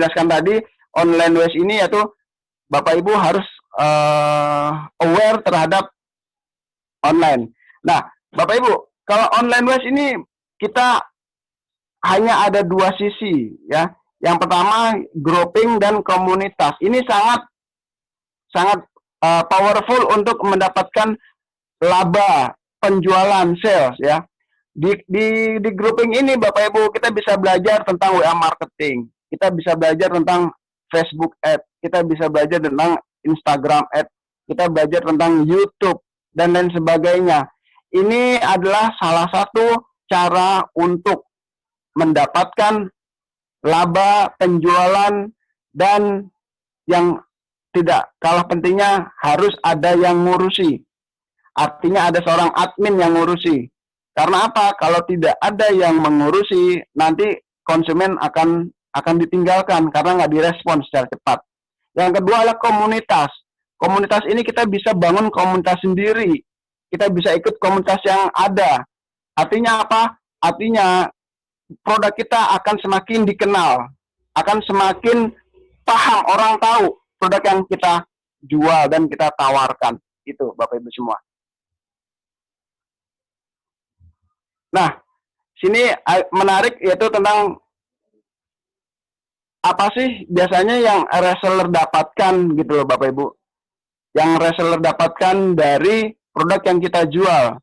jelaskan tadi, online waste ini yaitu Bapak Ibu harus aware terhadap online. Nah, Bapak Ibu, kalau online waste ini kita hanya ada dua sisi ya. Yang pertama grouping dan komunitas. Ini sangat powerful untuk mendapatkan laba, penjualan, sales ya. Di grouping ini Bapak Ibu kita bisa belajar tentang WA marketing, kita bisa belajar tentang Facebook ad, kita bisa belajar tentang Instagram ad, kita belajar tentang YouTube dan lain sebagainya. Ini adalah salah satu cara untuk mendapatkan laba, penjualan, dan yang tidak kalah pentingnya harus ada yang ngurusi. Artinya ada seorang admin yang ngurusi. Karena apa? Kalau tidak ada yang mengurusi, nanti konsumen akan ditinggalkan karena nggak direspon secara cepat. Yang kedua adalah komunitas. Komunitas ini kita bisa bangun komunitas sendiri. Kita bisa ikut komunitas yang ada. Artinya apa? Artinya produk kita akan semakin dikenal, akan semakin paham, orang tahu produk yang kita jual dan kita tawarkan. Itu Bapak Ibu semua. Nah, sini menarik yaitu tentang apa sih biasanya yang reseller dapatkan gitu loh Bapak Ibu. Yang reseller dapatkan dari produk yang kita jual.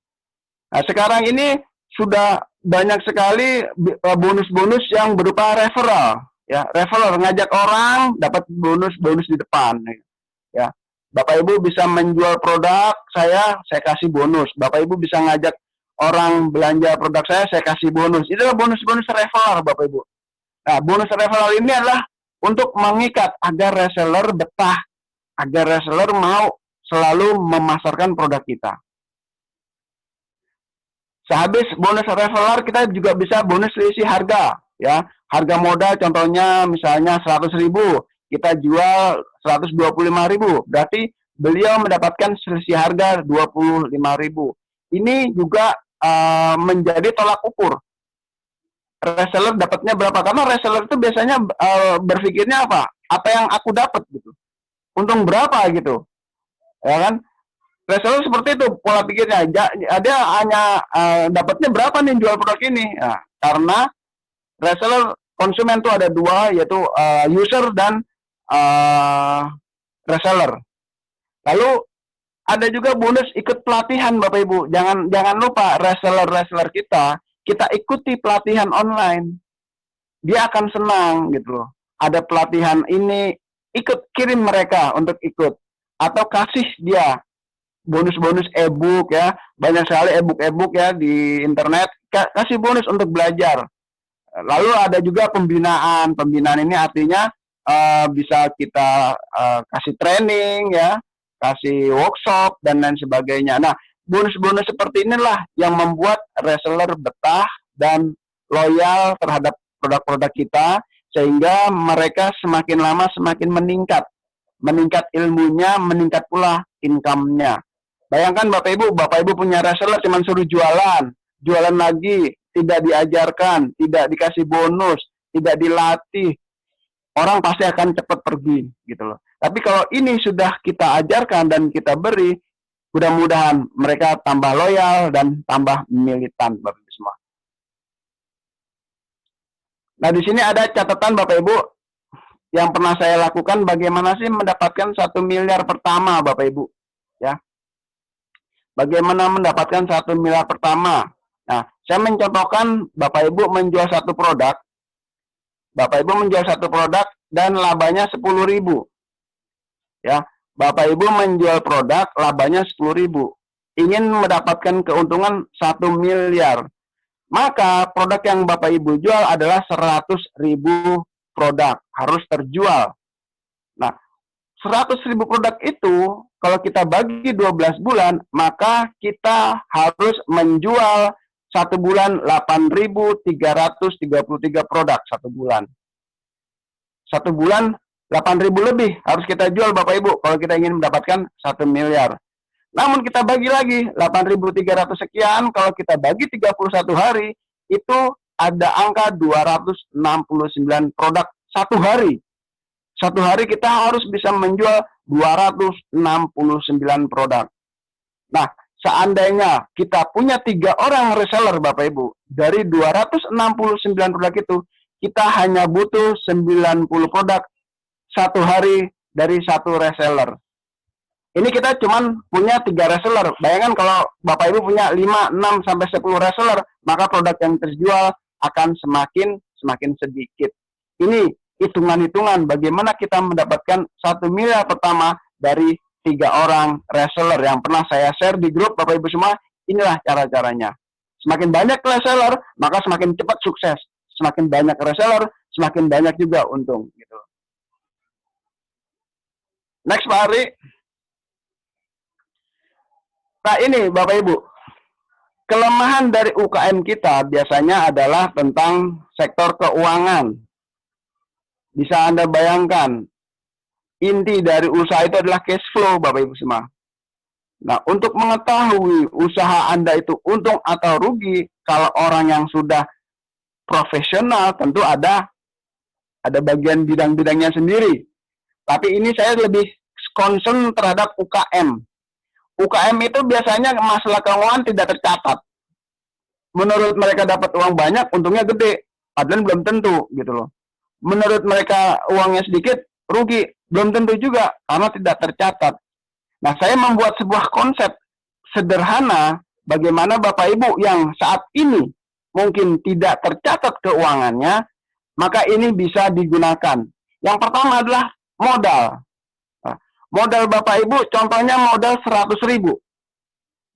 Nah, sekarang ini sudah banyak sekali bonus-bonus yang berupa referral. Ya, referral ngajak orang dapat bonus-bonus di depan. Ya, Bapak Ibu bisa menjual produk saya kasih bonus. Bapak Ibu bisa ngajak orang belanja produk saya kasih bonus. Itu adalah bonus-bonus referral Bapak Ibu. Nah, bonus referral ini adalah untuk mengikat agar reseller betah, agar reseller mau selalu memasarkan produk kita. Sehabis bonus referral kita juga bisa bonus selisih harga, ya. Harga modal contohnya misalnya 100.000, kita jual 125.000, berarti beliau mendapatkan selisih harga 25.000. Ini juga menjadi tolak ukur. Reseller dapatnya berapa? Karena reseller itu biasanya berpikirnya apa? Apa yang aku dapat gitu. Untung berapa gitu. Ya kan? Reseller seperti itu pola pikirnya. Dia hanya dapatnya berapa nih jual produk ini? Nah, karena reseller konsumen itu ada dua, yaitu user dan reseller. Lalu ada juga bonus ikut pelatihan Bapak Ibu. Jangan lupa reseller kita ikuti pelatihan online. Dia akan senang gitu loh. Ada pelatihan ini, ikut kirim mereka untuk ikut atau kasih dia bonus-bonus e-book ya. Banyak sekali e-book ya di internet, kasih bonus untuk belajar. Lalu ada juga pembinaan. Pembinaan ini artinya bisa kita kasih training ya, kasih workshop dan lain sebagainya. Nah, bonus-bonus seperti inilah yang membuat reseller betah dan loyal terhadap produk-produk kita, sehingga mereka semakin lama semakin meningkat ilmunya, meningkat pula income-nya. Bayangkan Bapak Ibu punya reseller cuma suruh jualan lagi, tidak diajarkan, tidak dikasih bonus, tidak dilatih, orang pasti akan cepat pergi gitu loh. Tapi kalau ini sudah kita ajarkan dan kita beri, mudah-mudahan mereka tambah loyal dan tambah militan Bapak Ibu semua. Nah, di sini ada catatan Bapak Ibu yang pernah saya lakukan, bagaimana sih mendapatkan 1 miliar pertama Bapak Ibu ya. Bagaimana mendapatkan 1 miliar pertama? Nah, saya mencontohkan Bapak Ibu menjual satu produk. Bapak Ibu menjual satu produk dan labanya 10.000. Ya, Bapak Ibu menjual produk labanya 10.000. Ingin mendapatkan keuntungan 1 miliar. Maka produk yang Bapak Ibu jual adalah 100.000 produk, harus terjual. Nah, 100.000 produk itu kalau kita bagi 12 bulan, maka kita harus menjual satu bulan 8.333 produk satu bulan. Satu bulan 8.000 lebih harus kita jual Bapak Ibu kalau kita ingin mendapatkan 1 miliar. Namun kita bagi lagi 8.300 sekian, kalau kita bagi 31 hari, itu ada angka 269 produk satu hari. Satu hari kita harus bisa menjual 269 produk. Nah, seandainya kita punya 3 orang reseller Bapak Ibu, dari 269 produk itu, kita hanya butuh 90 produk satu hari dari satu reseller. Ini kita cuman punya 3 reseller. Bayangkan kalau Bapak Ibu punya 5, 6, sampai 10 reseller, maka produk yang terjual akan semakin sedikit. Ini hitungan-hitungan bagaimana kita mendapatkan 1 miliar pertama dari 3 orang reseller yang pernah saya share di grup Bapak Ibu semua. Inilah cara-caranya. Semakin banyak reseller, maka semakin cepat sukses. Semakin banyak reseller, semakin banyak juga untung. Gitu. Next Pak Ari. Nah ini Bapak Ibu, kelemahan dari UKM kita biasanya adalah tentang sektor keuangan. Bisa Anda bayangkan, inti dari usaha itu adalah cash flow, Bapak Ibu semua. Nah, untuk mengetahui usaha Anda itu untung atau rugi, kalau orang yang sudah profesional, tentu ada bagian bidang-bidangnya sendiri. Tapi ini saya lebih concern terhadap UKM. UKM itu biasanya masalah keuangan tidak tercatat. Menurut mereka dapat uang banyak, untungnya gede. Padahal belum tentu, gitu loh. Menurut mereka uangnya sedikit, rugi. Belum tentu juga, karena tidak tercatat. Nah, saya membuat sebuah konsep sederhana bagaimana Bapak Ibu yang saat ini mungkin tidak tercatat keuangannya, maka ini bisa digunakan. Yang pertama adalah modal. Nah, modal Bapak Ibu, contohnya modal 100.000.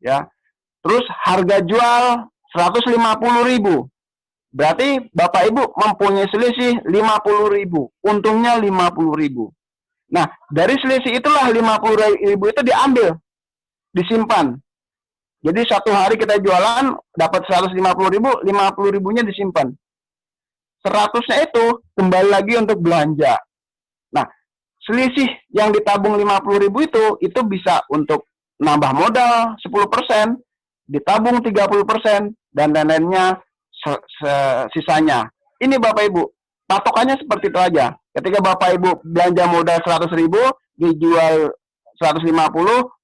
Ya. Terus harga jual 150.000. Berarti Bapak Ibu mempunyai selisih 50.000. Untungnya 50.000. Nah, dari selisih itulah 50.000 itu diambil, disimpan. Jadi satu hari kita jualan dapat 150.000, 50.000-nya disimpan. 100-nya itu kembali lagi untuk belanja. Nah, selisih yang ditabung 50.000 itu bisa untuk nambah modal 10%, ditabung 30%, dan lain-lainnya sisanya. Ini Bapak Ibu, patokannya seperti itu aja. Ketika Bapak Ibu belanja modal 100.000, dijual 150,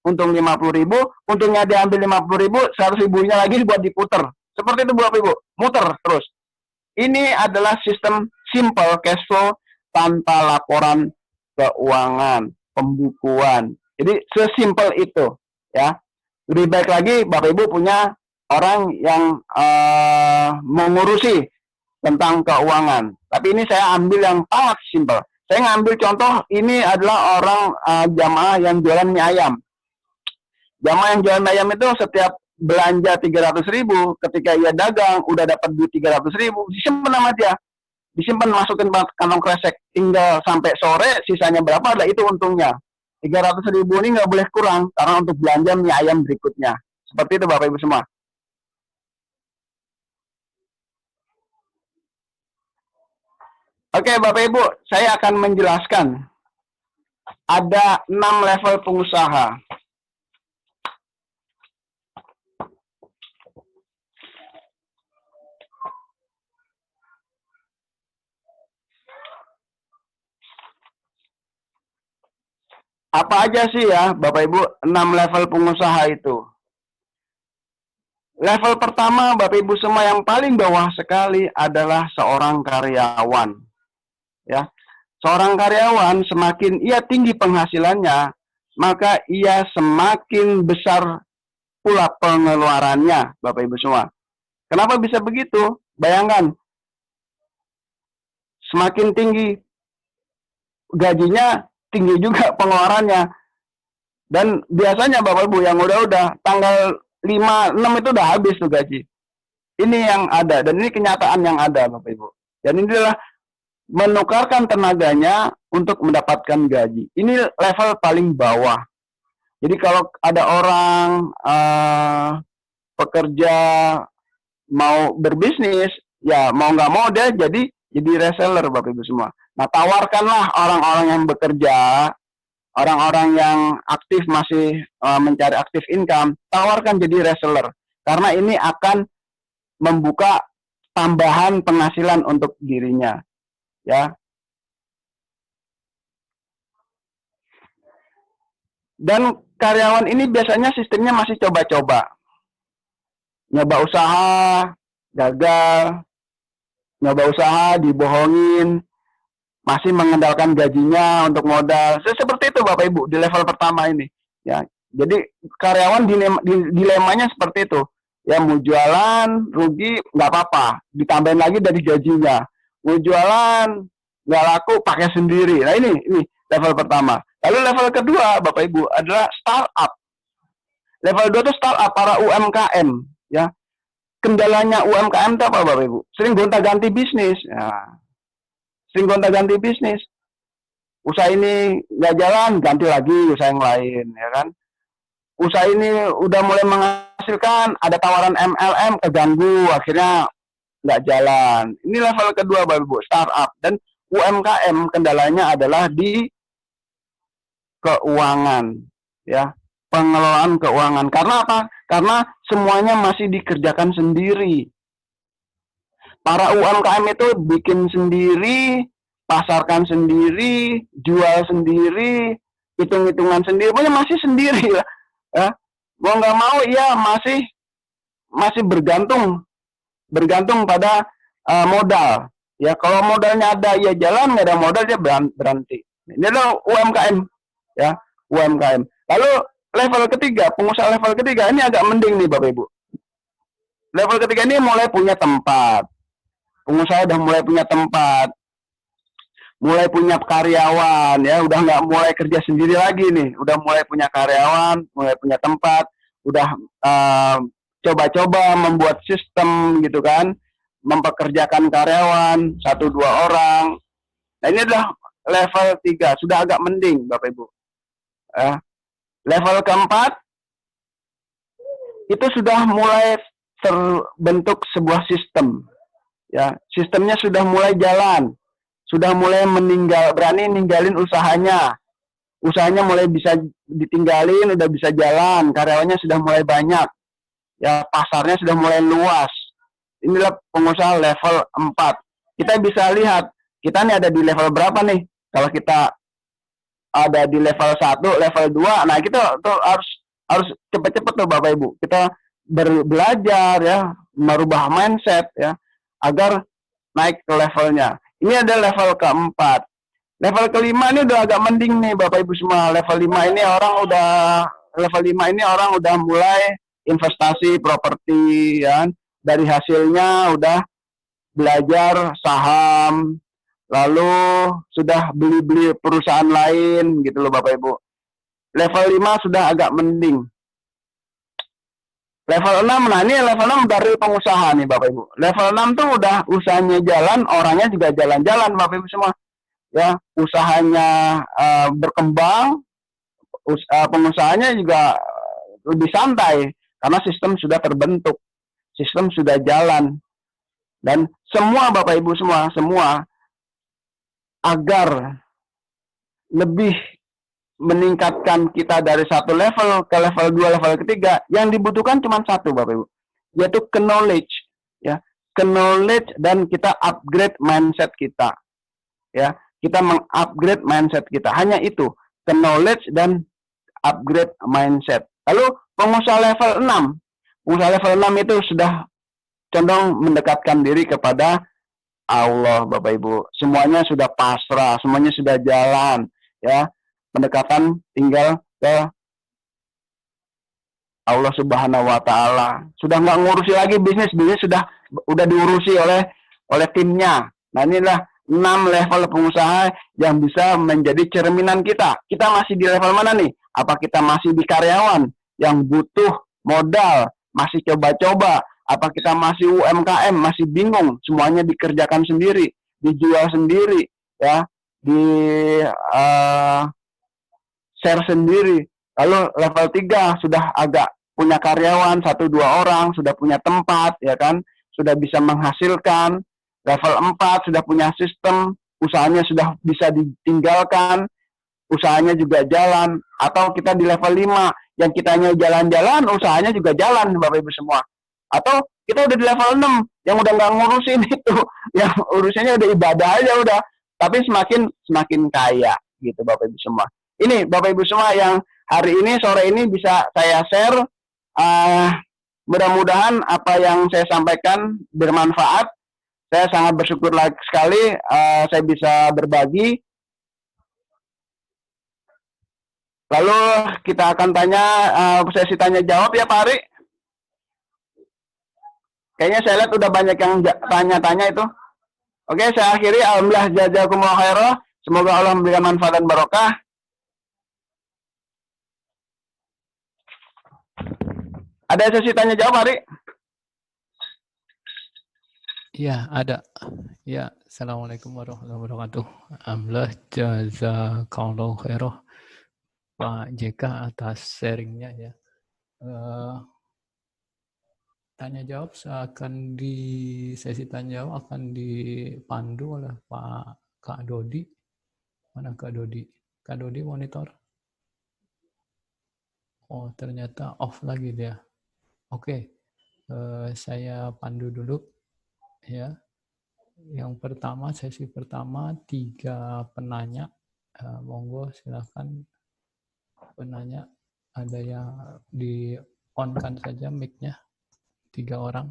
untung 50.000, untungnya diambil 50.000, 100.000-nya lagi buat diputer. Seperti itu Bapak Ibu, muter terus. Ini adalah sistem simple cash flow tanpa laporan keuangan, pembukuan. Jadi sesimpel itu, ya. Lebih baik lagi Bapak Ibu punya orang yang mengurusi tentang keuangan. Tapi ini saya ambil yang sangat simpel. Saya ngambil contoh, ini adalah orang jamaah yang jualan mie ayam. Jamaah yang jualan mie ayam itu setiap belanja 300.000, ketika ia dagang, udah dapat duit 300.000, disimpan sama dia. Disimpan, masukin kantong kresek, tinggal sampai sore, sisanya berapa adalah itu untungnya. 300.000 ini nggak boleh kurang, karena untuk belanja mie ayam berikutnya. Seperti itu Bapak Ibu semua. Oke Bapak Ibu, saya akan menjelaskan. Ada 6 level pengusaha. Apa aja sih ya Bapak Ibu 6 level pengusaha itu? Level pertama Bapak Ibu semua yang paling bawah sekali adalah seorang karyawan. Ya. Seorang karyawan semakin ia tinggi penghasilannya, maka ia semakin besar pula pengeluarannya, Bapak Ibu semua. Kenapa bisa begitu? Bayangkan, semakin tinggi gajinya, tinggi juga pengeluarannya. Dan biasanya Bapak Ibu yang udah tanggal 5, 6 itu udah habis tuh gaji. Ini yang ada, dan ini kenyataan yang ada Bapak Ibu. Dan ini adalah menukarkan tenaganya untuk mendapatkan gaji. Ini level paling bawah. Jadi kalau ada orang pekerja mau berbisnis, ya mau nggak mau dia jadi reseller Bapak Ibu semua. Nah, tawarkanlah orang-orang yang bekerja, orang-orang yang aktif masih mencari aktif income, tawarkan jadi reseller. Karena ini akan membuka tambahan penghasilan untuk dirinya. Ya. Dan karyawan ini biasanya sistemnya masih coba-coba. Nyoba usaha, gagal, nyoba usaha, dibohongin, masih mengandalkan gajinya untuk modal. Seperti itu Bapak Ibu di level pertama ini. Ya, jadi karyawan dilemanya seperti itu. Ya mau jualan rugi nggak apa-apa, ditambahin lagi dari gajinya. Mau jualan nggak laku pakai sendiri. Nah ini level pertama. Lalu level kedua Bapak Ibu adalah startup. Level 2 itu startup para UMKM. Ya, kendalanya UMKM itu apa Bapak Ibu? Sering gonta-ganti bisnis. Ya, sering gonta-ganti bisnis. Usaha ini nggak jalan, ganti lagi usaha yang lain, ya kan? Usaha ini udah mulai menghasilkan, ada tawaran MLM, keganggu, akhirnya nggak jalan. Ini level kedua, Bapak Ibu, startup. Dan UMKM kendalanya adalah di keuangan, ya, pengelolaan keuangan. Karena apa? Karena semuanya masih dikerjakan sendiri. Para UMKM itu bikin sendiri, pasarkan sendiri, jual sendiri, hitung-hitungan sendiri, pokoknya masih sendiri lah. Ya, mau nggak mau ya masih bergantung pada modal. Ya kalau modalnya ada ya jalan, nggak ada modal dia berhenti. Ini adalah UMKM, ya UMKM. Lalu level ketiga, pengusaha level ketiga ini agak mending nih Bapak Ibu. Level ketiga ini mulai punya tempat. Pengusaha udah mulai punya tempat, mulai punya karyawan, ya udah nggak mulai kerja sendiri lagi nih, udah mulai punya karyawan, mulai punya tempat, udah coba-coba membuat sistem gitu kan, mempekerjakan karyawan 1-2 orang. Nah ini adalah level 3, sudah agak mending Bapak Ibu. Level keempat itu sudah mulai terbentuk sebuah sistem. Ya, sistemnya sudah mulai jalan, sudah mulai berani ninggalin usahanya mulai bisa ditinggalin, udah bisa jalan, karyawannya sudah mulai banyak, ya pasarnya sudah mulai luas. Inilah pengusaha level 4. Kita bisa lihat kita nih ada di level berapa nih. Kalau kita ada di level 1, level 2, nah kita tuh harus cepet-cepet tuh Bapak Ibu. Kita belajar ya, merubah mindset ya, agar naik ke levelnya. Ini ada level keempat. Level kelima ini udah agak mending nih Bapak Ibu semua. Level 5 ini orang udah mulai investasi properti ya. Dari hasilnya udah belajar saham, lalu sudah beli-beli perusahaan lain gitu loh Bapak Ibu. Level 5 sudah agak mending. Level 6, nah ini level 6 dari pengusaha nih Bapak Ibu. Level 6 tuh udah usahanya jalan, orangnya juga jalan-jalan Bapak Ibu semua. Ya, usahanya berkembang, pengusahanya juga lebih santai karena sistem sudah terbentuk, sistem sudah jalan. Dan semua Bapak Ibu semua agar lebih meningkatkan kita dari satu level ke level 2, level ketiga, yang dibutuhkan cuma satu Bapak Ibu, yaitu knowledge, ya, knowledge, dan kita upgrade mindset kita, ya, kita mengupgrade mindset kita, hanya itu, knowledge dan upgrade mindset. Lalu pengusaha level 6 itu sudah condong mendekatkan diri kepada Allah Bapak Ibu, semuanya sudah pasrah, semuanya sudah jalan, ya, pendekatan tinggal ke Allah Subhanahu wa Ta'ala. Sudah nggak ngurusi lagi bisnis udah diurusi oleh timnya. Nah inilah 6 level pengusaha yang bisa menjadi cerminan kita. Kita masih di level mana nih? Apa kita masih di karyawan yang butuh modal, masih coba-coba? Apa kita masih UMKM, masih bingung, semuanya dikerjakan sendiri, dijual sendiri, ya, share sendiri. Lalu level 3 sudah agak punya karyawan 1-2 orang, sudah punya tempat, ya kan, sudah bisa menghasilkan. Level 4 sudah punya sistem, usahanya sudah bisa ditinggalkan, usahanya juga jalan. Atau kita di level 5 yang kitanya jalan-jalan, usahanya juga jalan Bapak Ibu semua. Atau kita udah di level 6 yang udah nggak ngurusin itu, yang urusannya udah ibadah aja udah, tapi semakin kaya gitu Bapak Ibu semua. ini Bapak Ibu semua yang hari ini sore ini bisa saya share. Uh, Mudah-mudahan apa yang saya sampaikan bermanfaat. Saya sangat bersyukur sekali saya bisa berbagi. Lalu kita akan tanya sesi tanya jawab ya Pak Ari. Kayaknya saya lihat udah banyak yang tanya-tanya itu. Oke, saya akhiri. Alhamdulillah jazakumullah khairan. Semoga Allah memberikan manfaat dan barokah. Ada sesi tanya jawab, Ari? Ya, ada. Ya, Assalamualaikum warahmatullahi wabarakatuh. Alhamdulillah jazakallahu khairan Pak JK atas sharingnya ya. Tanya jawab sesi tanya jawab akan dipandu oleh Pak Kak Dodi. Mana Kak Dodi? Kak Dodi monitor. Oh, ternyata off lagi dia. Oke. Saya pandu dulu ya. Yang pertama, sesi pertama 3 penanya. Monggo silakan penanya, ada yang di on-kan saja mic-nya. 3 orang.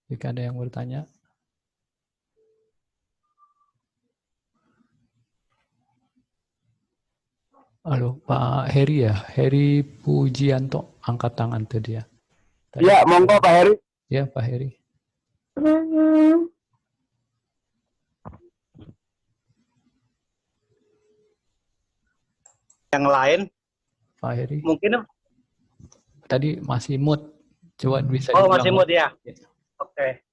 Jika ada yang bertanya. Halo, Pak Heri ya? Heri Pujianto, angkat tangan tadi ya. Iya, monggo Pak Heri. Ya, Pak Heri. Yang lain? Pak Heri. Mungkin tadi masih mute. Coba bisa masih mute ya? Oke.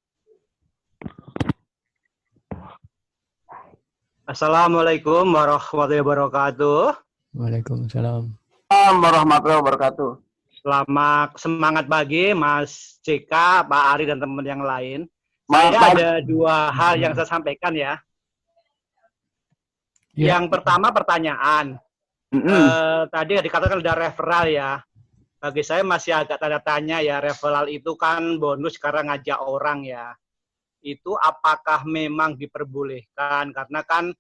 Assalamualaikum warahmatullahi wabarakatuh. Waalaikumsalam. Warahmatullahi wabarakatuh. Selamat semangat pagi Mas JK, Pak Ari dan teman yang lain. Saya ada 2 hal yang saya sampaikan ya. Yang pertama pertanyaan. Tadi dikatakan ada referral ya. Bagi saya masih agak tanda tanya ya, referral itu kan bonus karena ngajak orang ya. Itu apakah memang diperbolehkan? Karena kan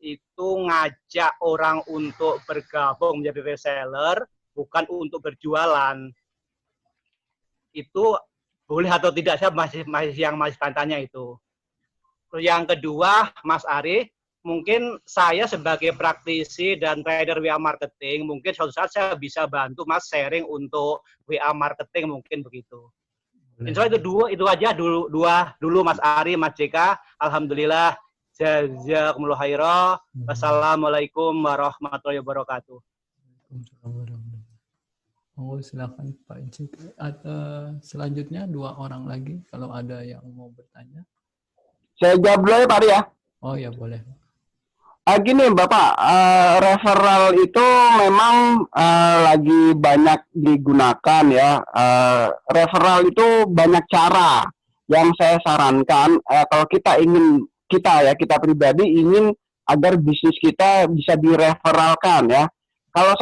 itu ngajak orang untuk bergabung menjadi reseller, bukan untuk berjualan. Itu boleh atau tidak, saya masih tanya itu. Terus yang kedua, Mas Ari, mungkin saya sebagai praktisi dan trader WA marketing, mungkin suatu saat saya bisa bantu Mas sharing untuk WA marketing, mungkin begitu. Insya Allah itu aja dulu Mas Ari, Mas JK. Alhamdulillah, jazakumullah khairan. Wassalamualaikum warahmatullahi wabarakatuh. Oh, silakan Pak JK. Selanjutnya 2 orang lagi kalau ada yang mau bertanya. Saya jawab dulu ya Pak Ari ya. Oh ya, boleh. Gini Bapak, referral itu memang lagi banyak digunakan ya. Referral itu banyak cara. Yang saya sarankan, kalau kita pribadi ingin agar bisnis kita bisa direferalkan ya. Kalau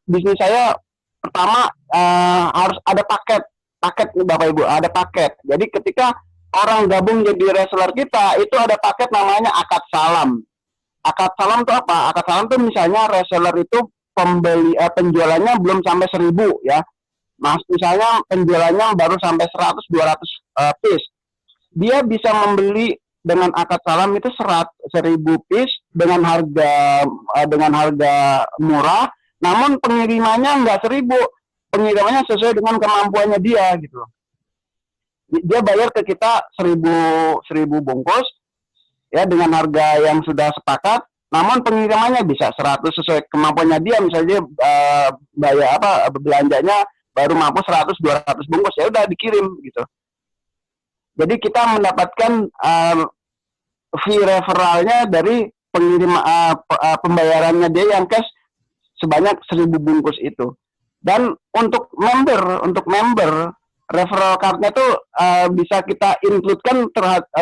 bisnis saya pertama harus ada paket nih Bapak Ibu, ada paket. Jadi ketika orang gabung jadi reseller kita, itu ada paket namanya akad salam. Akad salam itu apa? Akad salam itu misalnya reseller itu penjualannya belum sampai 1000 ya. Mas, misalnya penjualannya baru sampai 100-200 piece. Dia bisa membeli dengan akad salam itu 1000 piece dengan harga murah, namun pengirimannya nggak 1000, pengirimannya sesuai dengan kemampuannya dia gitu. Dia bayar ke kita 1000 bungkus ya dengan harga yang sudah sepakat, namun pengirimannya bisa 100 sesuai kemampuannya dia. Misalnya belanjanya baru mampu 100-200 bungkus, ya udah dikirim gitu. Jadi kita mendapatkan fee referralnya dari pembayarannya dia yang cash sebanyak 1000 bungkus itu. Dan untuk member referral card-nya tuh bisa kita include-kan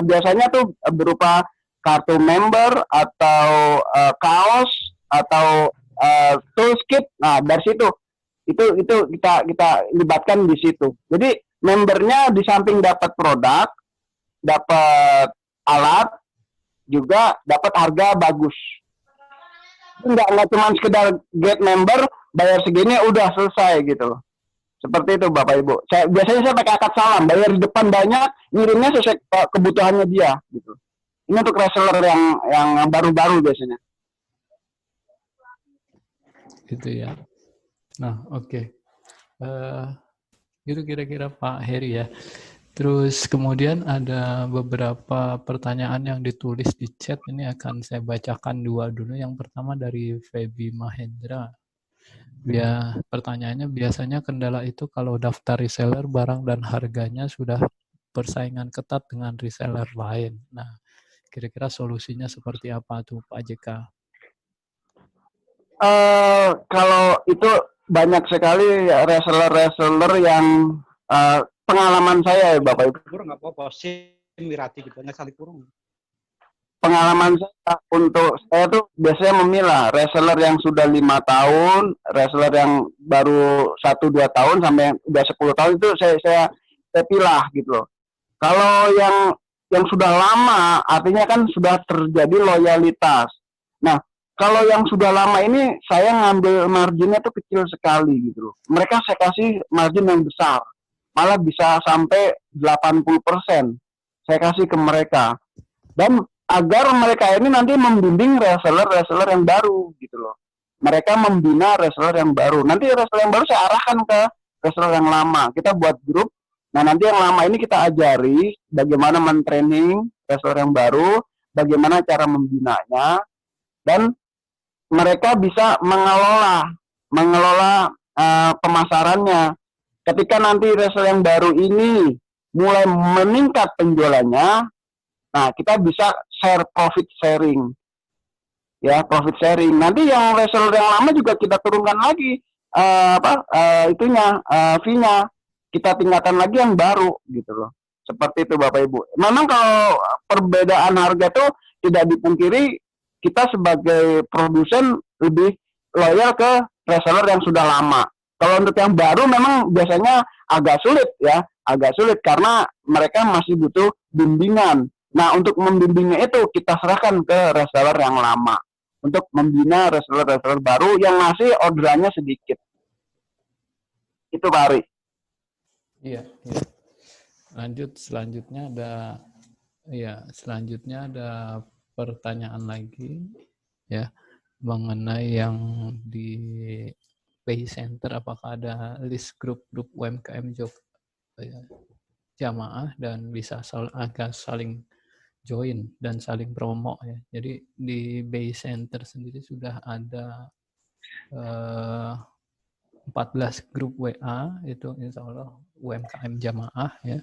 biasanya tuh berupa kartu member atau kaos atau toolkit. Nah, dari situ itu kita libatkan di situ. Jadi membernya di samping dapat produk, dapat alat, juga dapat harga bagus. nggak cuma sekedar get member, bayar segini udah selesai gitu. Seperti itu Bapak Ibu. Biasanya saya pakai akad salam, bayar di depan banyak, ngirimnya sesuai kebutuhannya dia gitu. Ini untuk reseller yang baru-baru biasanya. Gitu ya. Nah, oke. Gitu kira-kira Pak Heri ya. Terus kemudian ada beberapa pertanyaan yang ditulis di chat. Ini akan saya bacakan dua dulu. Yang pertama dari Feby Mahendra. Pertanyaannya, biasanya kendala itu kalau daftar reseller barang dan harganya sudah persaingan ketat dengan reseller lain. Nah, kira-kira solusinya seperti apa tuh Pak JK? Kalau itu banyak sekali reseller yang pengalaman saya ya Bapak Ibu. Kurang nggak apa-apa, Mirati gitu, nggak saling kurang. Pengalaman saya untuk saya tuh biasanya memilah reseller yang sudah 5 tahun, reseller yang baru 1-2 tahun sampai udah 10 tahun itu saya pilah gitu loh. Kalau yang sudah lama artinya kan sudah terjadi loyalitas. Nah, kalau yang sudah lama ini saya ngambil marginnya tuh kecil sekali gitu loh. Mereka saya kasih margin yang besar. Malah bisa sampai 80% saya kasih ke mereka. Dan agar mereka ini nanti membimbing reseller yang baru gitu loh. Mereka membina reseller yang baru. Nanti reseller yang baru saya arahkan ke reseller yang lama. Kita buat grup. Nah, nanti yang lama ini kita ajari bagaimana mentraining reseller yang baru, bagaimana cara membinanya, dan mereka bisa mengelola pemasarannya. Ketika nanti reseller yang baru ini mulai meningkat penjualannya, nah kita bisa share profit sharing. Ya, profit sharing. Nanti yang reseller yang lama juga kita turunkan lagi fee-nya. Kita tingkatkan lagi yang baru gitu loh. Seperti itu Bapak Ibu. Memang kalau perbedaan harga itu tidak dipungkiri, kita sebagai produsen lebih loyal ke reseller yang sudah lama. Kalau untuk yang baru memang biasanya agak sulit ya, agak sulit karena mereka masih butuh bimbingan. Nah, untuk membimbingnya itu kita serahkan ke reseller yang lama untuk membina reseller baru yang ngasih orderannya sedikit. Itu Pak Ari. Iya. Selanjutnya ada pertanyaan lagi ya mengenai yang di Pay Center, apakah ada list grup-grup UMKM jamaah dan bisa saling join dan saling promo ya. Jadi di Bay Center sendiri sudah ada 14 grup WA, itu insya Allah UMKM jamaah ya.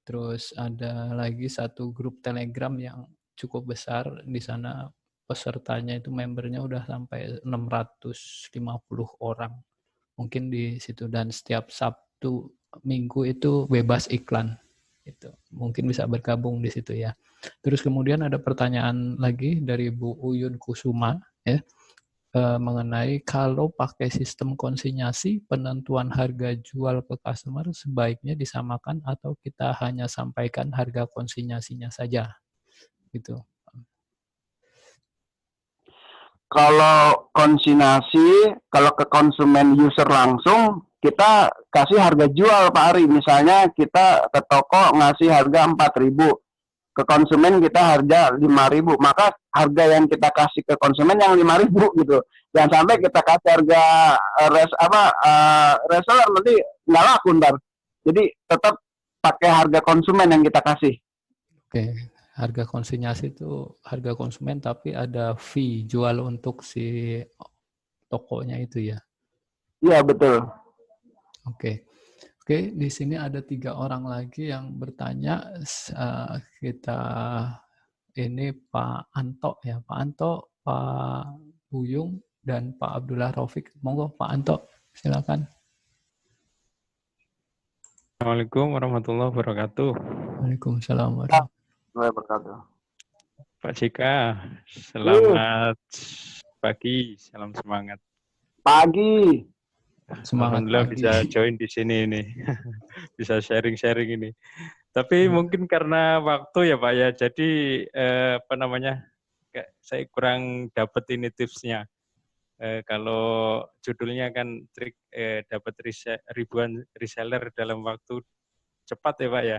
Terus ada lagi satu grup Telegram yang cukup besar, di sana pesertanya itu membernya udah sampai 650 orang. Mungkin di situ, dan setiap Sabtu Minggu itu bebas iklan. Itu mungkin bisa bergabung di situ ya. Terus kemudian ada pertanyaan lagi dari Bu Uyun Kusuma ya, mengenai kalau pakai sistem konsinyasi, penentuan harga jual ke customer sebaiknya disamakan atau kita hanya sampaikan harga konsinyasinya saja gitu. Kalau konsinyasi, kalau ke konsumen user langsung, kita kasih harga jual Pak Ari. Misalnya kita ke toko ngasih harga 4.000, ke konsumen kita harga 5.000, maka harga yang kita kasih ke konsumen yang 5.000 gitu. Jangan sampai kita kasih harga reseller nanti nggak laku ntar. Jadi tetap pakai harga konsumen yang kita kasih. Oke, harga konsinyasi itu harga konsumen tapi ada fee jual untuk si tokonya itu ya. Iya betul. Oke, di sini ada 3 orang lagi yang bertanya. Kita ini Pak Anto ya, Pak Anto, Pak Buyung, dan Pak Abdullah Raufik. Monggo Pak Anto, silakan. Assalamualaikum warahmatullahi wabarakatuh. Waalaikumsalam warahmatullahi wabarakatuh. Pak JK, selamat pagi, salam semangat. Pagi. Semangat Alhamdulillah pagi. bisa join di sini ini, bisa sharing-sharing ini. Tapi mungkin karena waktu ya Pak ya, jadi saya kurang dapat ini tipsnya. Kalau judulnya kan trik dapat ribuan reseller dalam waktu cepat ya Pak ya.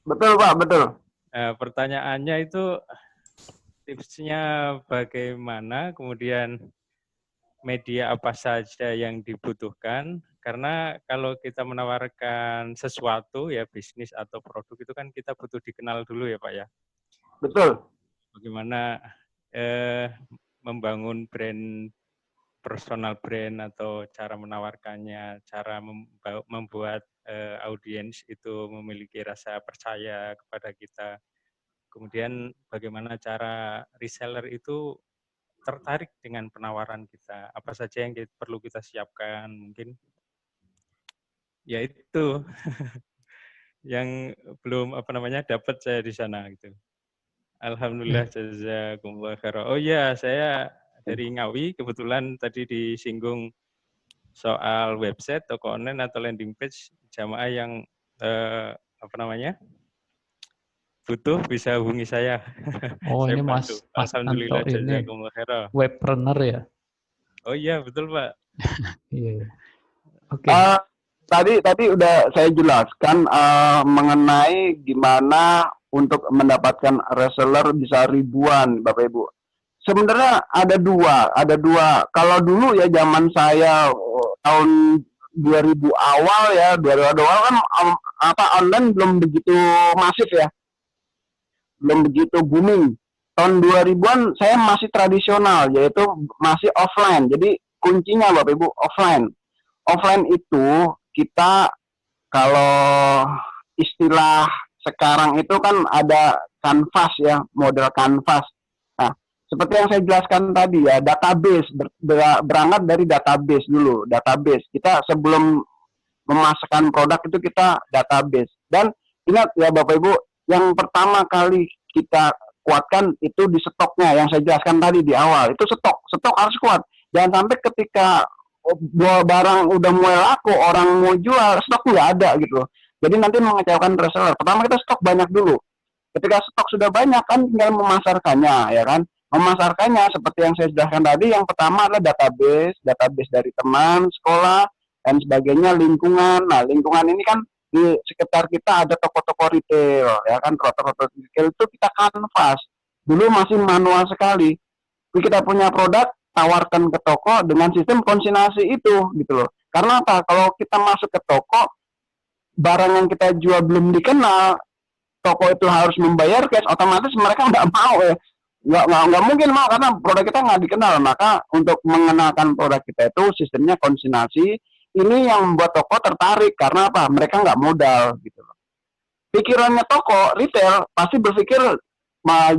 Betul Pak, betul. Pertanyaannya itu tipsnya bagaimana, kemudian media apa saja yang dibutuhkan, karena kalau kita menawarkan sesuatu ya bisnis atau produk itu kan kita butuh dikenal dulu ya Pak ya. Betul. Bagaimana membangun personal brand atau cara menawarkannya, cara membuat audiens itu memiliki rasa percaya kepada kita. Kemudian bagaimana cara reseller itu tertarik dengan penawaran kita, apa saja yang perlu kita siapkan, mungkin ya itu yang belum dapat saya di sana gitu. Alhamdulillah jazakumullah khairan. Oh iya, saya dari Ngawi, kebetulan tadi disinggung soal website, toko online atau landing page jamaah yang butuh bisa hubungi saya. Oh, Saya ini bantu. Mas Alhamdulillah Anto ini jazakumullah khairan. webpreneur ya? Oh iya, betul Pak. Iya. Oke. Tadi udah saya jelaskan mengenai gimana untuk mendapatkan reseller bisa ribuan, Bapak Ibu. Sebenarnya ada dua. Kalau dulu ya zaman saya tahun 2000 awal ya, 2000 awal kan online belum begitu masif ya. Belum begitu booming. Tahun 2000-an saya masih tradisional, yaitu masih offline. Jadi kuncinya Bapak Ibu offline. Offline itu kita kalau istilah sekarang itu kan ada canvas ya, model canvas. Nah, seperti yang saya jelaskan tadi ya, database, berangkat dari database dulu. Database, kita sebelum memasarkan produk itu kita database. Dan ingat ya Bapak Ibu, yang pertama kali kita kuatkan itu di stoknya, yang saya jelaskan tadi di awal. Itu stok harus kuat. Jangan sampai ketika barang udah mulai laku, orang mau jual, stok nggak ada gitu. Jadi nanti mengecewakan reseller. Pertama kita stok banyak dulu. Ketika stok sudah banyak kan tinggal memasarkannya, ya kan? Memasarkannya seperti yang saya jelaskan tadi, yang pertama adalah database dari teman, sekolah, dan sebagainya, lingkungan. Nah, lingkungan ini kan di sekitar kita ada toko-toko retail, ya kan? Toko-toko retail itu kita kanvas. Dulu masih manual sekali. Kita punya produk, tawarkan ke toko dengan sistem konsignasi itu, gitu loh. Karena apa? Kalau kita masuk ke toko, barang yang kita jual belum dikenal, toko itu harus membayar cash, otomatis mereka nggak mau ya. Nggak mungkin mau karena produk kita nggak dikenal. Maka untuk mengenalkan produk kita itu sistemnya konsignasi. Ini yang membuat toko tertarik karena apa? Mereka nggak modal gitu loh. Pikirannya toko retail pasti berpikir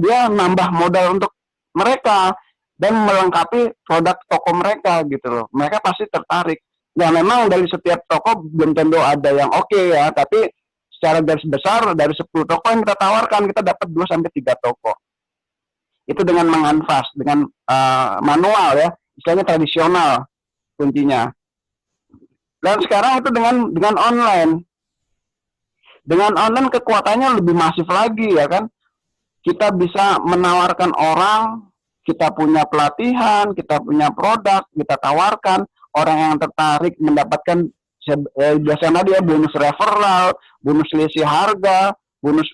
dia nambah modal untuk mereka dan melengkapi produk toko mereka gitu loh. Mereka pasti tertarik. Ya memang dari setiap toko belum tentu ada yang oke ya, tapi secara garis besar dari 10 toko yang kita tawarkan kita dapat 2 sampai 3 toko. Itu dengan menganvas, dengan manual ya, istilahnya tradisional kuncinya. Dan sekarang itu dengan online. Dengan online kekuatannya lebih masif lagi ya kan. Kita bisa menawarkan orang, kita punya pelatihan, kita punya produk, kita tawarkan, orang yang tertarik mendapatkan biasanya dia bonus referral, bonus selisih harga, bonus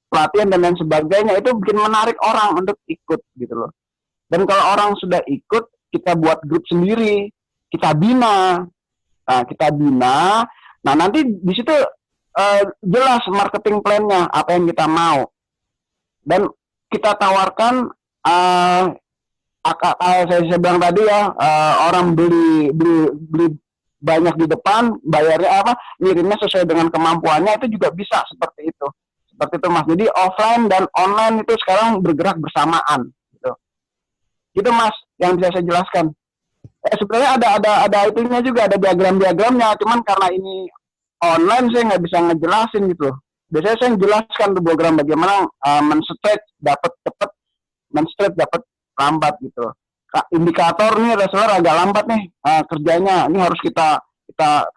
pelatihan dan lain sebagainya. Itu bikin menarik orang untuk ikut gitu loh. Dan kalau orang sudah ikut, kita buat grup sendiri, kita bina. Nah, kita bina. Nah, nanti di situ jelas marketing plan-nya, apa yang kita mau. Dan kita tawarkan saya bilang tadi ya, orang beli banyak di depan, bayarnya apa, ngirimnya sesuai dengan kemampuannya, itu juga bisa seperti itu Mas. Jadi offline dan online itu sekarang bergerak bersamaan gitu Mas, yang bisa saya jelaskan. Sebenarnya ada itunya juga, ada diagram-diagramnya, cuman karena ini online saya nggak bisa ngejelasin gitu. Biasanya saya jelaskan tuh diagram bagaimana men-stretch dapat cepat, men-stretch dapat lambat gitu. Indikator nih reseller agak lambat nih kerjanya, ini harus kita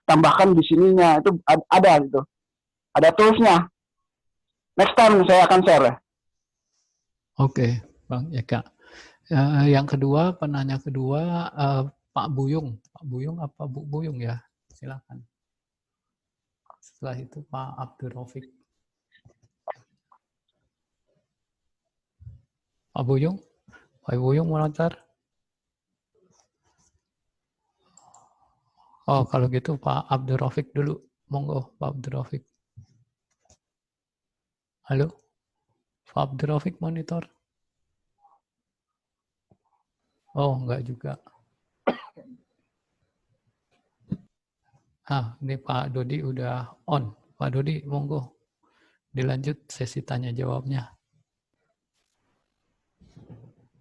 tambahkan di sininya, itu ada gitu. Ada toolsnya. Next time saya akan share ya. Oke, Bang Eka. Yang kedua, penanya kedua, Pak Buyung. Pak Buyung apa Bu Buyung ya? Silakan. Setelah itu Pak Abdul Rafiq. Pak Buyung? Pak Buyung mau lancar? Oh, kalau gitu Pak Abdul Rafiq dulu. Monggo, Pak Abdul Rafiq. Halo? Pak Abdul Rafiq monitor? Oh, enggak juga. Ini Pak Dodi udah on. Pak Dodi, monggo. Dilanjut sesi tanya jawabnya.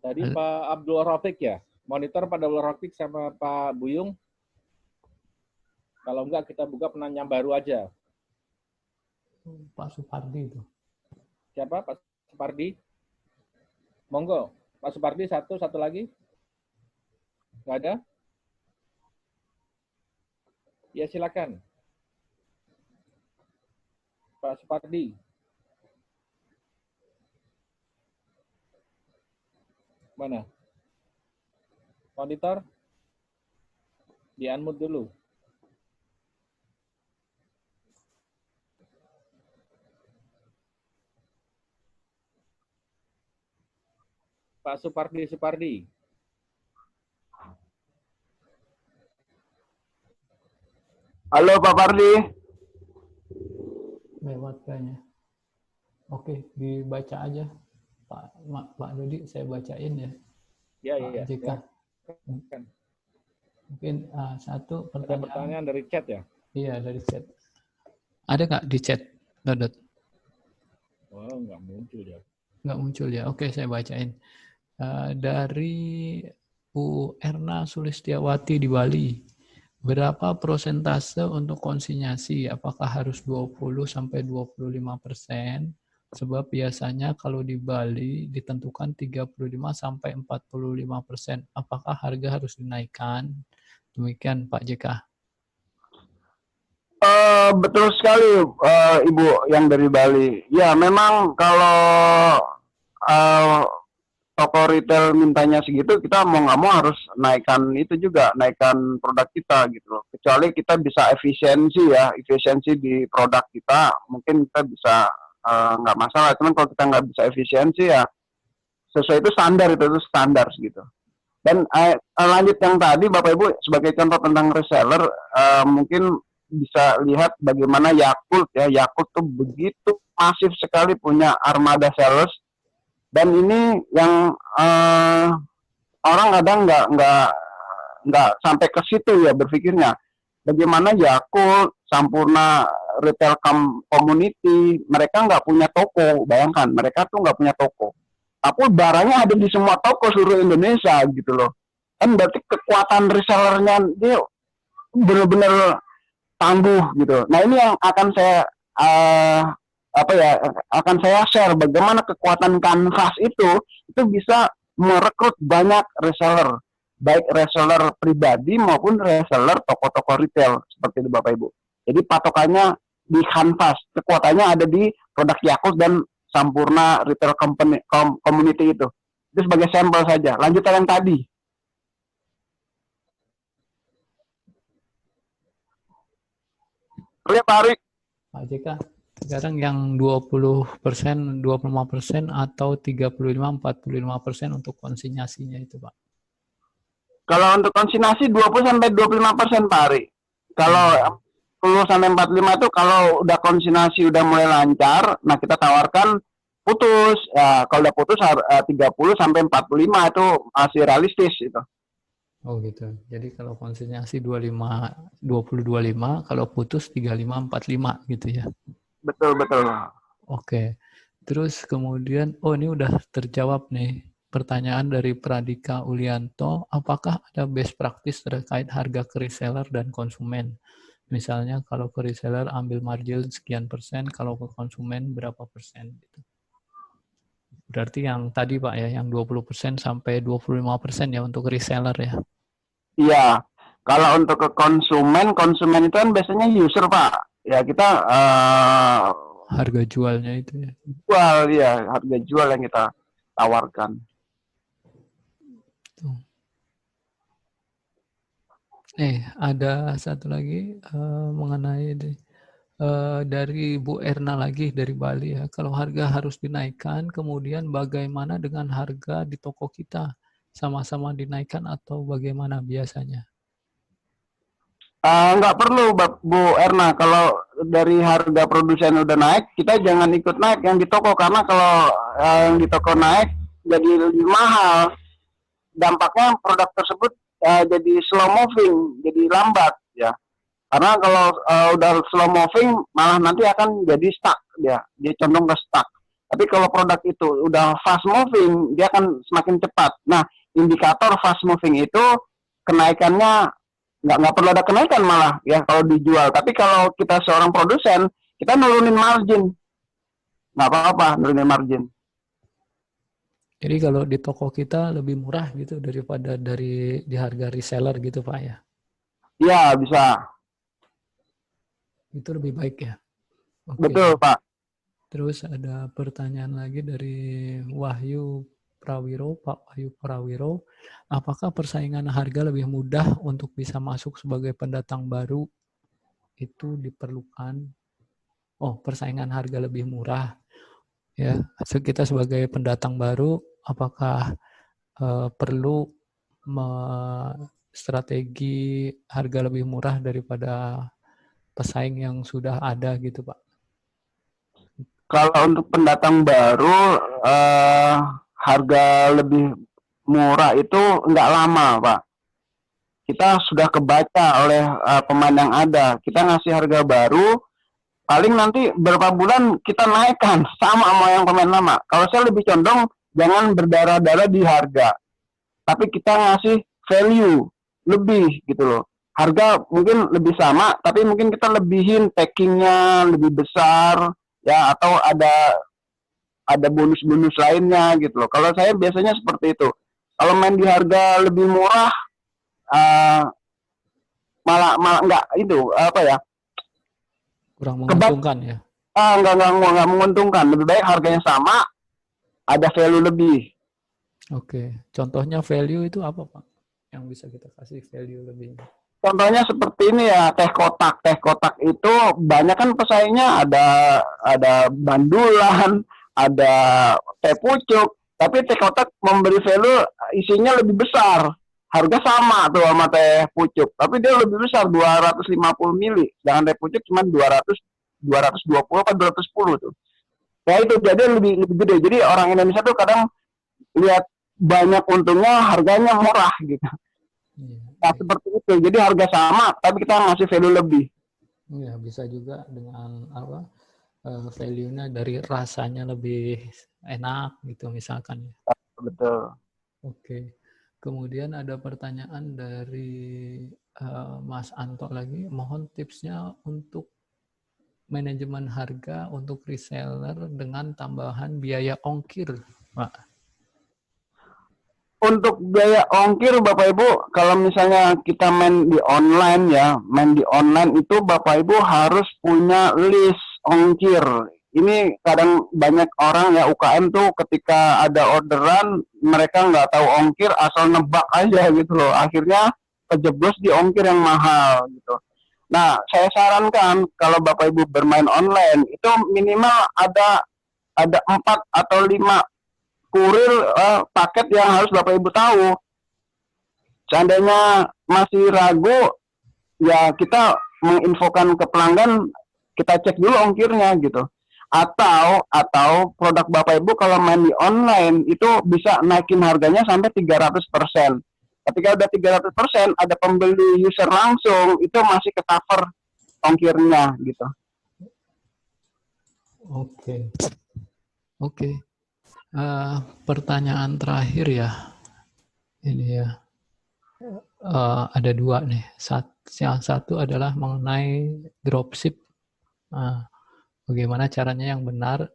Tadi Halo. Pak Abdul Rafiq ya? Monitor Pak Abdul Rafiq sama Pak Buyung. Kalau enggak kita buka penanya baru aja. Pak Supardi itu. Siapa? Pak Supardi? Monggo. Pak Supardi satu lagi? Nggak ada? Ya silakan. Pak Supardi. Mana? Monitor? Di-unmute dulu. Pak Supardi. Halo Pak Pardi. Lewat kayaknya. Oke, dibaca aja. Pak Dodi, saya bacain ya. Ya, Pak iya. JK. Ya. Mungkin satu Ada pertanyaan. pertanyaan dari chat ya? Iya, dari chat. Ada nggak di chat, Dodot? Oh, nggak muncul ya. Nggak muncul ya. Oke, saya bacain. Dari Bu Erna Sulistiawati di Bali. Berapa persentase untuk konsinyasi? Apakah harus 20-25%? Sebab biasanya kalau di Bali ditentukan 35-45%. Apakah harga harus dinaikkan? Demikian Pak JK. Betul sekali Ibu yang dari Bali. Ya memang kalau toko retail mintanya segitu, kita mau nggak mau harus naikkan itu juga, naikkan produk kita gitu loh. Kecuali kita bisa efisiensi di produk kita, mungkin kita bisa nggak masalah. Cuman kalau kita nggak bisa efisiensi ya sesuai itu standar gitu. Dan lanjut yang tadi Bapak Ibu sebagai contoh tentang reseller, mungkin bisa lihat bagaimana Yakult tuh begitu masif sekali punya armada sales, dan ini yang orang kadang nggak sampai ke situ ya berpikirnya. Bagaimana Yakult, Sampurna Retail Community, mereka nggak punya toko, bayangkan mereka tuh nggak punya toko. Tapi barangnya ada di semua toko seluruh Indonesia gitu loh. Kan berarti kekuatan resellernya dia benar-benar tangguh gitu. Nah ini yang akan saya akan saya share bagaimana kekuatan kanvas itu bisa merekrut banyak reseller, baik reseller pribadi maupun reseller toko-toko retail seperti itu Bapak Ibu. Jadi patokannya di kanvas, kekuatannya ada di produk Yakult dan Sampurna Retail Community itu. Itu sebagai sampel saja. Lanjutan yang tadi. Lihat Pak Pak JK, sekarang yang 20%, 25% atau 35-45% untuk konsinyasinya itu Pak? Kalau untuk konsinyasi 20-25% Pak Ari. Kalau 10-45 itu kalau udah konsinyasi udah mulai lancar, nah kita tawarkan putus. Ya, kalau udah putus 30-45 itu masih realistis itu. Oh gitu. Jadi kalau konsinyasi 20-25, kalau putus 35-45 gitu ya. Betul. Oke. Terus kemudian, ini udah terjawab nih. Pertanyaan dari Pradika Ulianto, apakah ada best practice terkait harga ke reseller dan konsumen? Misalnya kalau ke reseller ambil margin sekian persen, kalau ke konsumen berapa persen gitu. Berarti yang tadi Pak ya, yang 20% sampai 25% ya untuk reseller ya? Iya. Kalau untuk ke konsumen itu kan biasanya user Pak. Ya kita harga jualnya itu ya? Harga jual yang kita tawarkan. Ada satu lagi mengenai dari Bu Erna lagi dari Bali ya. Kalau harga harus dinaikkan, kemudian bagaimana dengan harga di toko kita? Sama-sama dinaikkan atau bagaimana biasanya? Nggak perlu Bu Erna, kalau dari harga produsen udah naik, kita jangan ikut naik yang di toko, karena kalau yang di toko naik jadi lebih mahal. Dampaknya produk tersebut jadi slow moving, jadi lambat ya. Karena kalau udah slow moving malah nanti akan jadi stuck dia condong ke stuck. Tapi kalau produk itu udah fast moving, dia akan semakin cepat. Nah, indikator fast moving itu kenaikannya nggak perlu ada kenaikan malah ya kalau dijual. Tapi kalau kita seorang produsen, kita nurunin margin, nggak apa-apa nurunin margin. Jadi kalau di toko kita lebih murah gitu daripada di harga reseller gitu Pak ya? Iya, bisa. Itu lebih baik ya? Oke. Betul, Pak. Terus ada pertanyaan lagi dari Wahyu Prawiro, Pak Wahyu Prawiro. Apakah persaingan harga lebih mudah untuk bisa masuk sebagai pendatang baru itu diperlukan? Oh, persaingan harga lebih murah. Ya, kita sebagai pendatang baru, apakah perlu strategi harga lebih murah daripada pesaing yang sudah ada gitu, Pak? Kalau untuk pendatang baru, harga lebih murah itu nggak lama, Pak. Kita sudah kebaca oleh pemain yang ada. Kita ngasih harga baru, paling nanti beberapa bulan kita naikkan sama yang pemain lama. Kalau saya lebih condong jangan berdarah-darah di harga, tapi kita ngasih value lebih gitu loh. Harga mungkin lebih sama, tapi mungkin kita lebihin packingnya lebih besar ya, atau ada bonus-bonus lainnya gitu loh. Kalau saya biasanya seperti itu. Kalau main di harga lebih murah, malah nggak itu apa ya? Kurang menguntungkan ya? Nggak menguntungkan. Lebih baik harganya sama, ada value lebih. Oke, contohnya value itu apa Pak? Yang bisa kita kasih value lebih? Contohnya seperti ini ya, teh kotak. Teh kotak itu banyak kan pesaingnya, ada bandulan, ada teh pucuk. Tapi teh kotak memberi value isinya lebih besar. Harga sama tuh sama teh pucuk, tapi dia lebih besar 250 mili. Sedangkan teh pucuk cuma 220 atau 210 tuh. Ya itu jadi lebih gede. Jadi orang Indonesia tuh kadang lihat banyak untungnya, harganya murah gitu. Nah, seperti itu. Jadi harga sama, tapi kita ngasih value lebih. Ya, bisa juga dengan apa? Value-nya dari rasanya lebih enak gitu misalkan. Betul. Oke. Kemudian ada pertanyaan dari Mas Anto lagi. Mohon tipsnya untuk manajemen harga untuk reseller dengan tambahan biaya ongkir, Pak. Untuk biaya ongkir Bapak Ibu, kalau misalnya kita main di online ya, main di online itu Bapak Ibu harus punya list ongkir. Ini kadang banyak orang ya UKM tuh ketika ada orderan mereka nggak tahu ongkir, asal nebak aja gitu loh. Akhirnya kejeblos di ongkir yang mahal gitu. Nah, saya sarankan kalau Bapak Ibu bermain online itu minimal ada 4 atau 5 kurir paket yang harus Bapak Ibu tahu. Seandainya masih ragu, ya kita menginfokan ke pelanggan, kita cek dulu ongkirnya gitu. Atau produk Bapak Ibu kalau main di online itu bisa naikin harganya sampai 300%. Ketika udah 300%, ada pembeli user langsung, itu masih ke cover ongkirnya gitu. Oke. Pertanyaan terakhir ya, ini ya, ada dua nih. Yang satu adalah mengenai dropship. Bagaimana caranya yang benar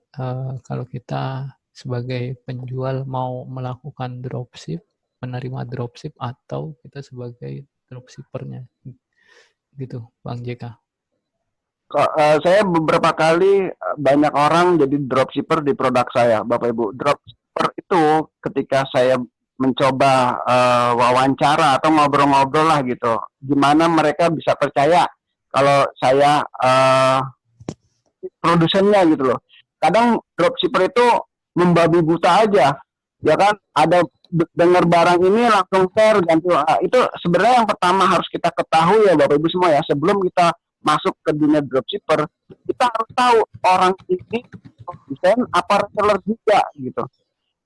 kalau kita sebagai penjual mau melakukan dropship, menerima dropship, atau kita sebagai dropshippernya, gitu, Bang JK. Saya beberapa kali banyak orang jadi dropshipper di produk saya, Bapak Ibu. Dropshipper itu ketika saya mencoba wawancara atau ngobrol-ngobrol lah gitu. Gimana mereka bisa percaya kalau saya produsennya gitu loh. Kadang dropshipper itu membabi buta aja, ya kan? Ada dengar barang ini langsung share ganti. Itu sebenarnya yang pertama harus kita ketahui ya Bapak Ibu semua ya, sebelum kita masuk ke dunia dropshipper, kita harus tahu orang ini produsen apa reseller juga gitu.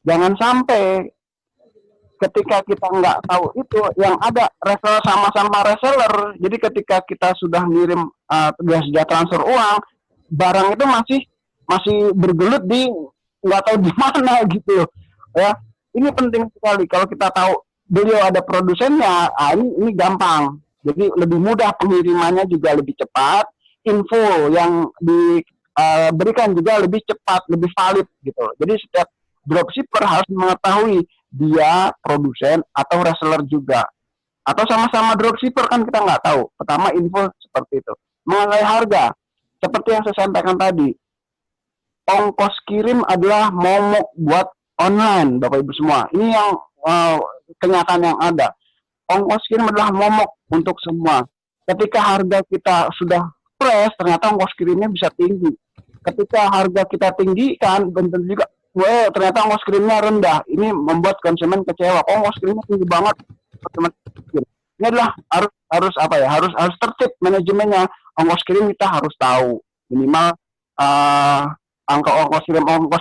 Jangan sampai ketika kita nggak tahu itu, yang ada reseller sama-sama reseller, jadi ketika kita sudah ngirim sudah transfer uang, barang itu masih bergelut di nggak tahu di mana gitu ya. Ini penting sekali kalau kita tahu beliau ada produsennya, ini gampang, jadi lebih mudah pengirimannya juga lebih cepat, info yang diberikan juga lebih cepat, lebih valid gitu. Jadi setiap dropshipper harus mengetahui dia produsen atau reseller juga, atau sama-sama dropshipper kan kita nggak tahu. Pertama info seperti itu. Mengenai harga, seperti yang saya sampaikan tadi, ongkos kirim adalah momok buat online, Bapak Ibu semua. Ini yang kenyataan yang ada. Ongkos kirim adalah momok untuk semua. Ketika harga kita sudah fresh, ternyata ongkos kirimnya bisa tinggi. Ketika harga kita tinggi kan, bentuk juga, ternyata ongkos kirimnya rendah. Ini membuat konsumen kecewa. Ongkos kirimnya tinggi banget. Ini adalah harus apa ya? Harus tertib manajemennya. Ongkos kirim kita harus tahu minimal angka ongkos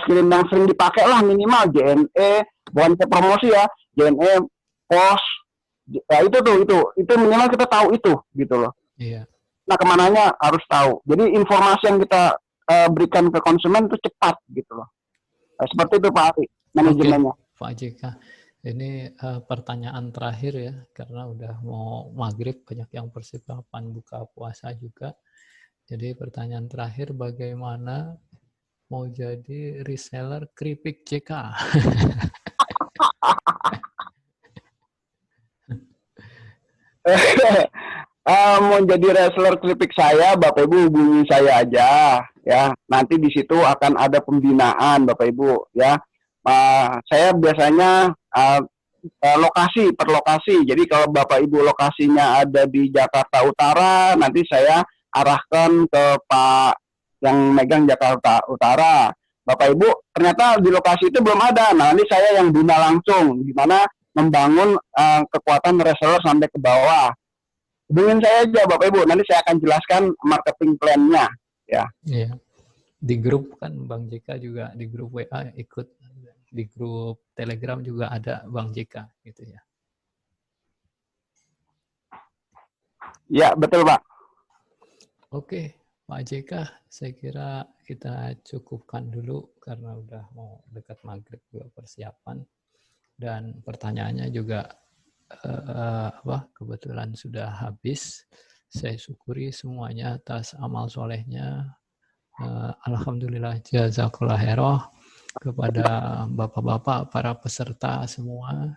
kirim yang sering dipakai lah, minimal JNE, bukan ke promosi ya, JNE, pos, ya itu minimal kita tahu itu gitu loh. Iya. Nah kemananya harus tahu. Jadi informasi yang kita berikan ke konsumen itu cepat gitu loh. Seperti itu Pak Ari, manajemennya. Oke, Pak JK. Ini pertanyaan terakhir ya, karena udah mau maghrib, banyak yang persiapan buka puasa juga. Jadi pertanyaan terakhir, bagaimana mau jadi reseller keripik JK? Mau jadi reseller keripik saya, Bapak Ibu hubungi saya aja ya. Nanti di situ akan ada pembinaan Bapak Ibu ya. Saya biasanya lokasi per lokasi. Jadi kalau Bapak Ibu lokasinya ada di Jakarta Utara, nanti saya arahkan ke Pak yang megang Jakarta Utara. Bapak Ibu ternyata di lokasi itu belum ada. Nah, nanti saya yang bina langsung gimana membangun kekuatan reseller sampai ke bawah. Hubungin saya aja Bapak Ibu, nanti saya akan jelaskan marketing plan-nya ya. Iya. Di grup kan Bang JK juga, di grup WA ikut, di grup Telegram juga ada Bang JK gitu ya. Ya, betul Pak. Oke, Pak JK, saya kira kita cukupkan dulu karena udah mau dekat maghrib juga persiapan, dan pertanyaannya juga kebetulan sudah habis. Saya syukuri semuanya atas amal solehnya. Alhamdulillah, jazakallah khairah kepada bapak-bapak, para peserta semua,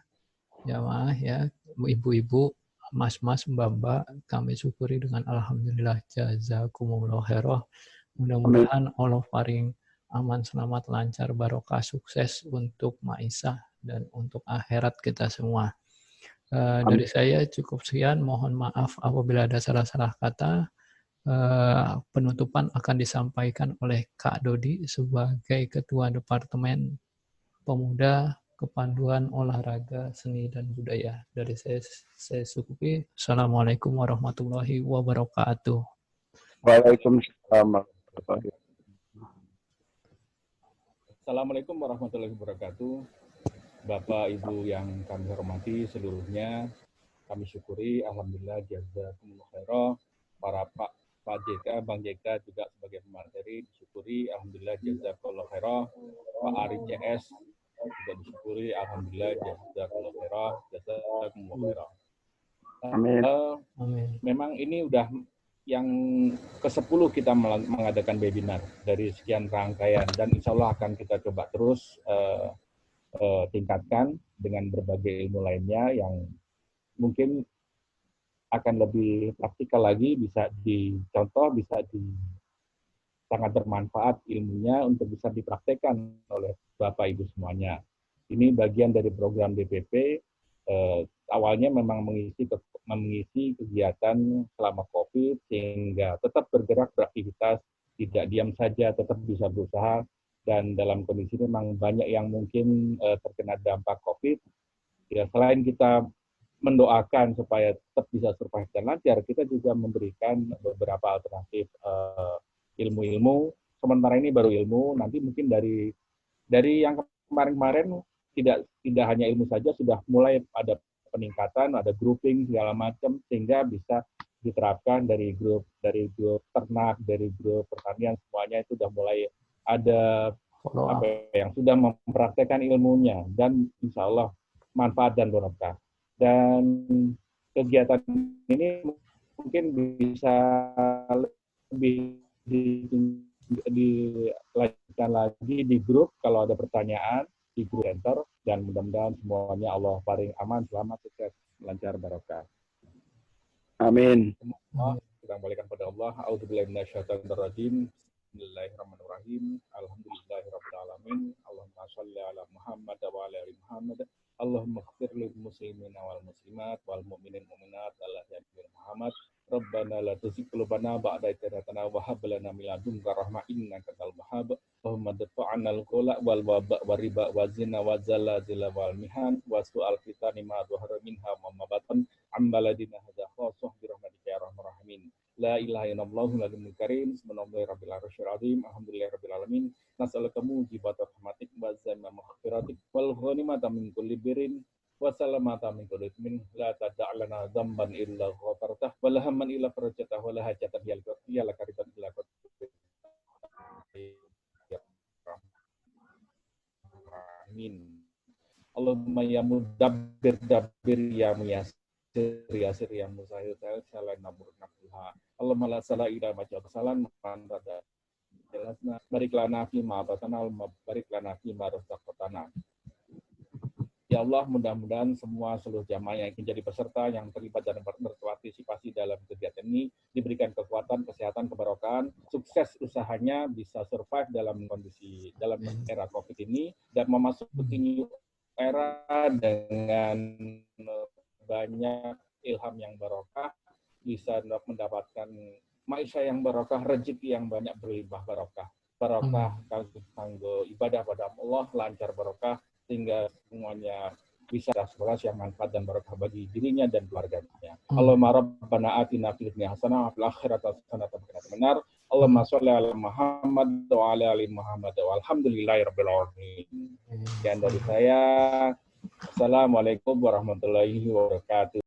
jamaah ya, ibu-ibu, mas-mas, mbak-mbak, kami syukuri dengan alhamdulillah, jazakumullah khairah. Mudah-mudahan Allah paring aman, selamat, lancar, barokah, sukses untuk Maisah dan untuk akhirat kita semua. Dari saya cukup sekian, mohon maaf apabila ada salah-salah kata. Penutupan akan disampaikan oleh Kak Dodi sebagai Ketua Departemen Pemuda, Kepanduan Olahraga, Seni dan Budaya. Dari saya syukuri. Assalamualaikum warahmatullahi wabarakatuh. Waalaikumsalam. Assalamualaikum warahmatullahi wabarakatuh. Bapak Ibu yang kami hormati seluruhnya, kami syukuri alhamdulillah jazakumullah khairah. Para Pak JK, Bang JK juga sebagai pemateri disyukuri alhamdulillah jazakumullah khairah. Pak Ari CS juga disyukuri alhamdulillah jazakumullah khairah, jazakumullah khairah. Amin. Memang ini udah yang ke-10 kita mengadakan webinar dari sekian rangkaian, dan insya Allah akan kita coba terus tingkatkan dengan berbagai ilmu lainnya yang mungkin akan lebih praktikal lagi, bisa dicontoh, sangat bermanfaat ilmunya untuk bisa dipraktekkan oleh Bapak Ibu semuanya. Ini bagian dari program DPP. Awalnya memang mengisi kegiatan selama COVID sehingga tetap bergerak beraktivitas, tidak diam saja, tetap bisa berusaha. Dan dalam kondisi ini memang banyak yang mungkin terkena dampak COVID. Ya, selain kita mendoakan supaya tetap bisa survive dan lancar, kita juga memberikan beberapa alternatif ilmu-ilmu. Sementara ini baru ilmu, nanti mungkin dari yang kemarin-kemarin tidak hanya ilmu saja, sudah mulai ada peningkatan, ada grouping segala macam, sehingga bisa diterapkan dari grup ternak, dari grup pertanian, semuanya itu sudah mulai ada yang sudah mempraktekkan ilmunya, dan insya Allah manfaat dan barokah. Dan kegiatan ini mungkin bisa lebih dilanjutkan lagi di grup kalau ada pertanyaan di grup center, dan mudah-mudahan semuanya Allah paling aman, selamat, sukses, lancar, barokah. Amin. Kita kembalikan pada Allah. A'udzubillahi minasyaitonirrajim. Bismillahirrahmanirrahim. Alhamdulillahirabbil alamin. Allahumma shalli ala Muhammad wa ala ali Muhammad. Allahumma ighfir lil muslimina wal muslimat wal mu'minin mu'minat Allah ya Muhammad. Rabbana la tuzigh qulubana ba'da idh hadaytana wa hab lana min ladunka rahmah innaka antal wahhab. Allahumma dafa'na al-qula wal waba wa riba wa zina wa zalazila wal mihan wa su'al fitani ma dhahara minha wa ma batan ambaladina hadza khassah bi rahmatika ya arhamar rahimin. La ilaha illallah al-alimul karim. Subhanallahi rabbil arsyil azim. Alhamdulillahi rabbil alamin. Nas'aluka mujibata rahmatik wa zamma maghfiratik wal ghanimata min kulli birrin wa salamata min kulli ithmin la tad'alana dhanban illa ghafartah wa la hamman illa farajtah wa la hajatan ya lakaritan illa amin. Allahumma ya mudabbir dabbir ya muyassir yasir ya musahil salam nabur nabha. Allahumma la sala ila majal salam man rada jelasna barik lana fi ma batana barik lana fi ma razaqtana. Ya Allah, mudah-mudahan semua seluruh jamaah yang ingin jadi peserta, yang terlibat dan berpartisipasi dalam kegiatan ini diberikan kekuatan, kesehatan, kebarokahan, sukses usahanya, bisa survive dalam era COVID ini, dan memasuki new era dengan banyak ilham yang barokah, bisa mendapatkan maisha yang barokah, rezeki yang banyak berlimpah barokah. Barokah kanggo ibadah pada Allah, lancar barokah, sehingga semuanya bisa sekolah yang manfaat dan barokah bagi dirinya dan keluarganya. Allahumma rabbana atina fid dunya hasanah wa fil akhirati hasanah wa qina adzabannar. Allahumma shalli ala Muhammad wa ala ali Muhammad walhamdulillahirabbil alamin. Sekian dari saya. Assalamualaikum warahmatullahi wabarakatuh.